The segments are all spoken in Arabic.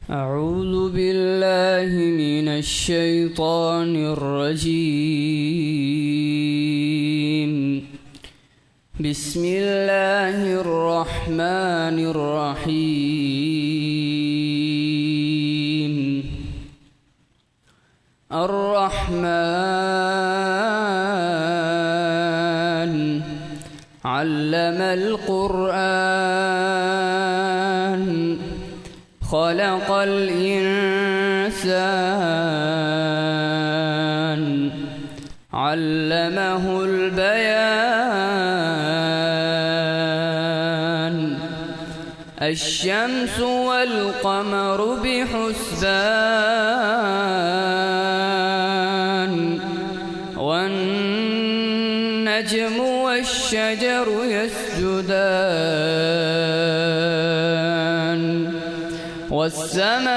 أعوذ بالله من الشيطان الرجيم. بسم الله الرحمن الرحيم. الرحمن علم القرآن خلق الإنسان علمه البيان. الشمس والقمر بحسبان والنجم والشجر يسجدان والسماء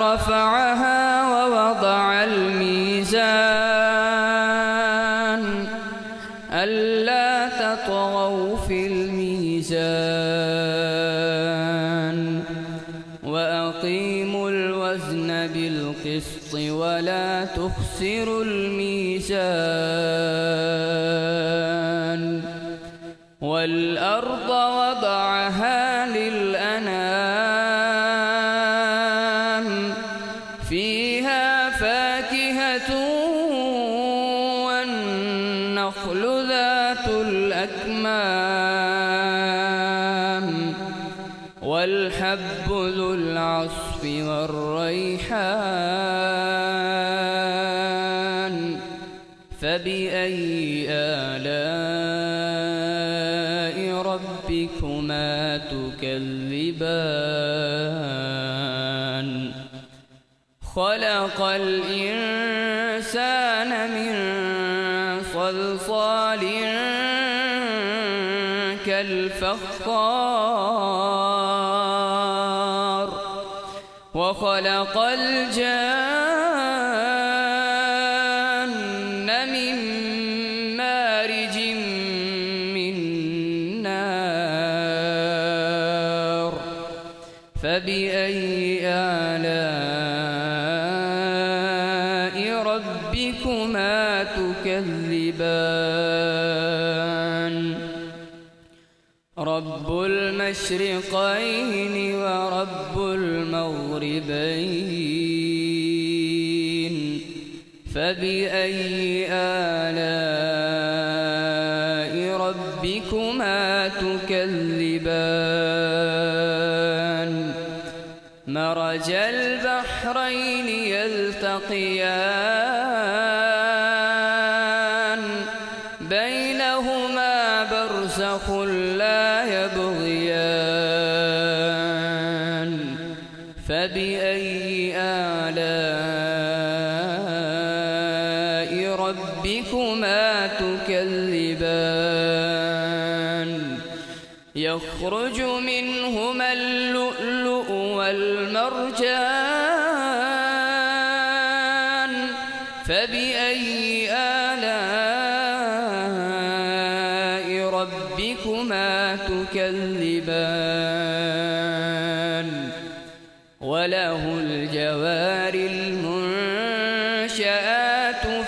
رفعها ووضع الميزان ألا تطغوا في الميزان وأقيموا الوزن بالقسط ولا تخسروا الميزان. والأرض وضعها للأنام فيها فاكهة والنخل ذات الأكمام والحب ذو العصف والريحان. فبأي آلاء ربكما تكذبان؟ خلق الإنسان من صلصال كالفخار وخلق الجان من مارج من نار. فبأي آلاء ربكما تكذبان؟ رب المشرقين ورب المغربين. فبأي آلاء ربكما تكذبان؟ مرج البحرين يلتقيان بينهما برزخ لا يبغيان. فبأي آلاء ربكما تكذبان؟ يخرج منهما اللؤلؤ والمرجان. فبأي آلاء ربكما تكذبان؟ وله الجوار المنشآت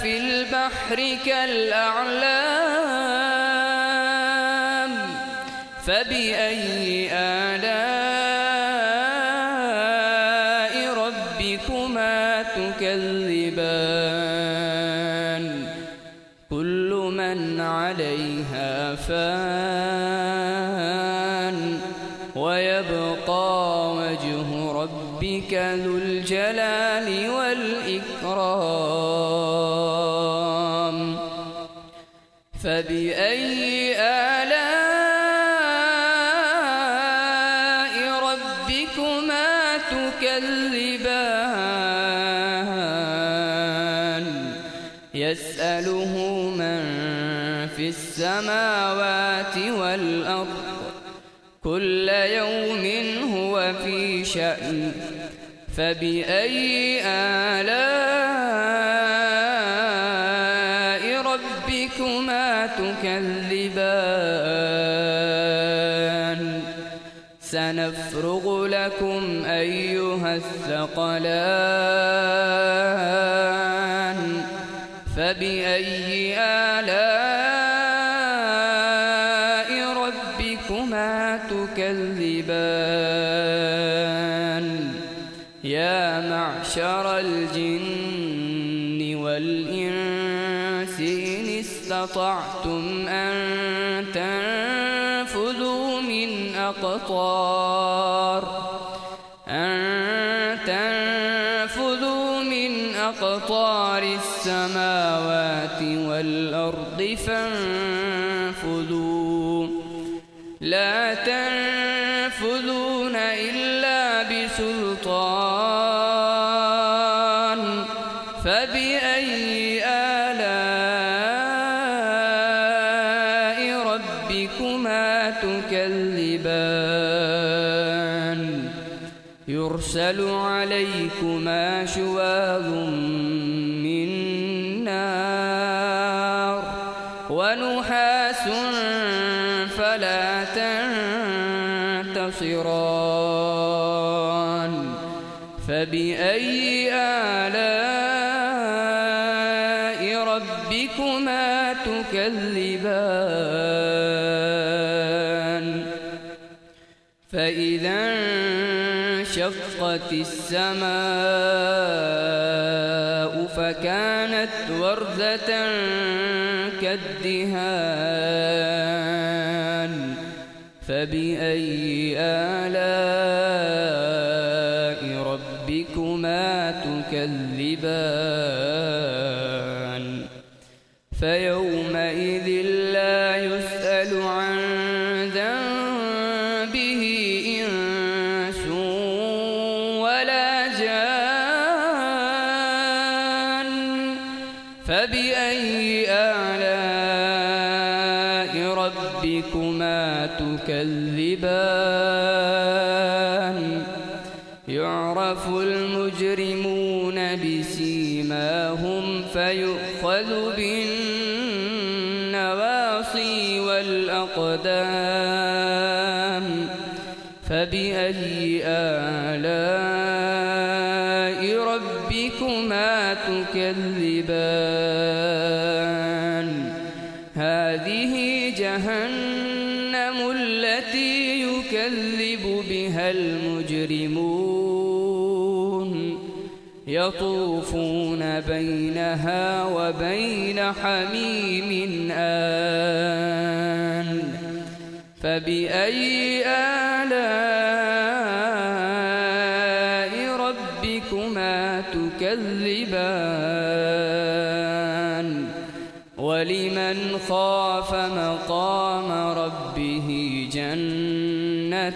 في البحر كالأعلام. فبأي آلاء ربكما تكذبان؟ كل من عليها فان ويبقى وجه ربك ذو الجلال والإكرام. فبأي آلاء ربكما تكذبان؟ يسأله من في السماوات والأرض كل يوم هو في شأن. فبأي آلاء ربكما تكذبان؟ سنفرغ لكم أيها الثقلان فبأي آلاء ربكما تكذبان يا معشر الجن والإنس إن استطعتم أن تنفذوا من أقطار السماوات والأرض فانفذوا لا تنفذون إلا بسلطان فبأي آلاء ربكما تكذبان يرسل عليكما شواظ من نار ونحاس فلا تنتصران فبأي آلاء ربكما تكذبان فإذا انشقت السماء فكانت وردة كالدهان فبأي آلاء ربكما تكذبان فيومئذ لا يسأل عن ذنبه إنس ولا جان فبأي آلاء ربكما تكذبان يعرف المجرمون بسيماهم فيؤخذ بالنواصي والأقدام فبأي آلاء ربكما تكذبان هذه جهنم التي يكذب بها المجرمون يطوفون بينها وبين حميم آن فبأي آلاء ربكما تكذبان ولمن خاف مقام ربه جنتان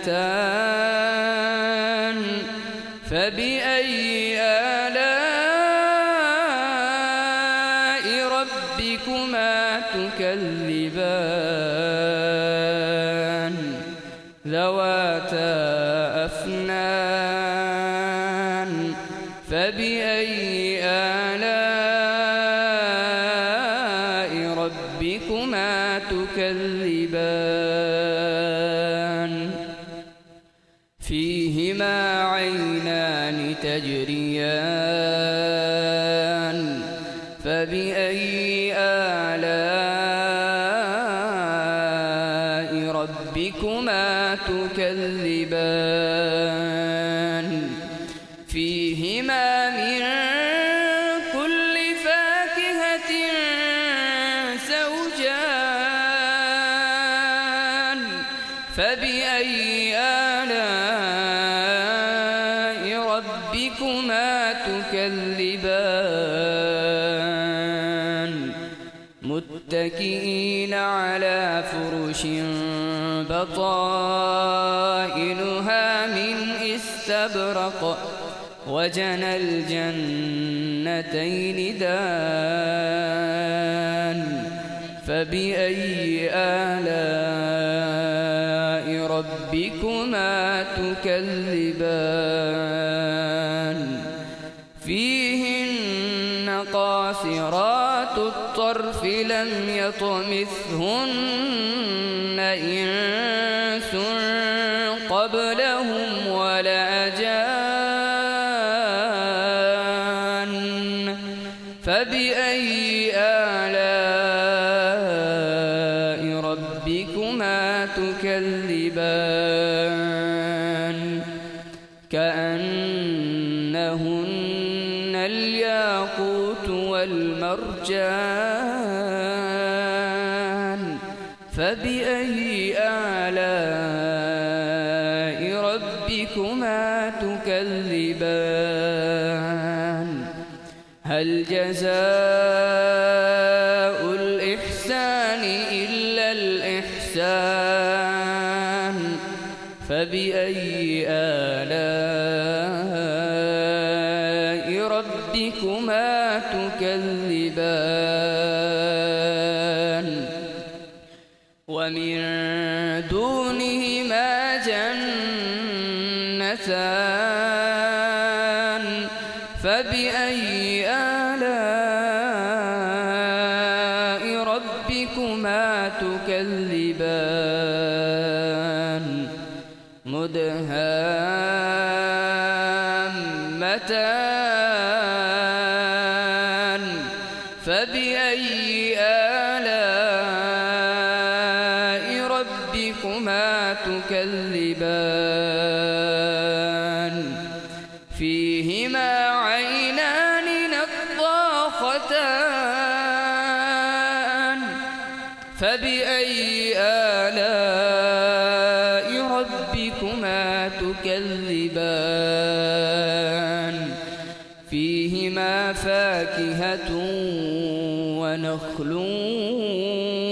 فبأي آلاء ربكما تكذبان ذواتا أفنان فبأي آلاء ربكما تكذبان فيهما عينان تجريان فبأي آلاء ربكما تكذبان فيهما من كل فاكهة زوجان فبأي آلاء ربكما تكذبان متكئين على فرش بطائنها من استبرق وجنى الجنتين دان فبأي آلاء ربكما تكذبان فيهن قاصرات الطرف لم يطمثهن إنس قبل قبلهم ولا جان فبأي آلاء ربكما تكذبان كأنهن الياقوت والمرجان فبأي آلاء ربكما تكذبان هل جزاء الإحسان إلا الإحسان فبأي آلاء ربكما تكذبان ومن دونهما جنتان فبأي آلاء ربكما تكذبان مدهامتان فبأي آلاء ربكما تكذبان فيهما عينان نضاختان فبأي آلاء ربكما تكذبان فيهما فاكهة ونخل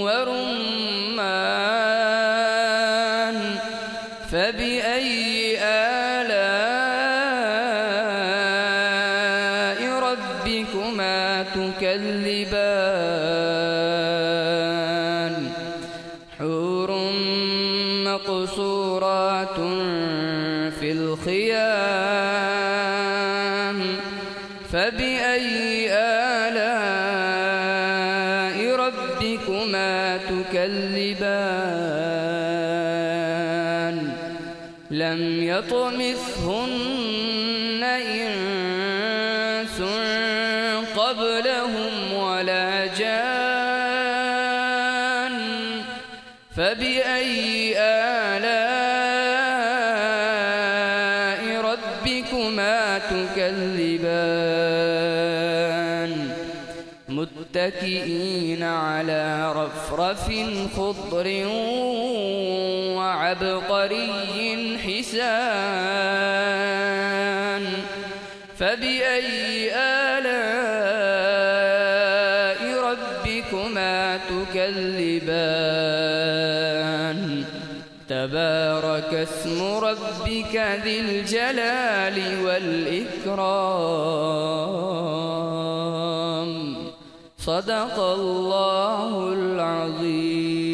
ورمان فبأي آلاء ربكما تكذبان حور مقصورات في الخيام فبأي آلاء ربكما تكذبان لم يطمثهن إنس قبلهم ولا جان فبأي آلاء ربكما تكذبان متكئين على رفرف خضر وعبقري حسان فبأي آلاء ربكما تكذبان تبارك اسم ربك ذي الجلال والإكرام صدق الله العظيم.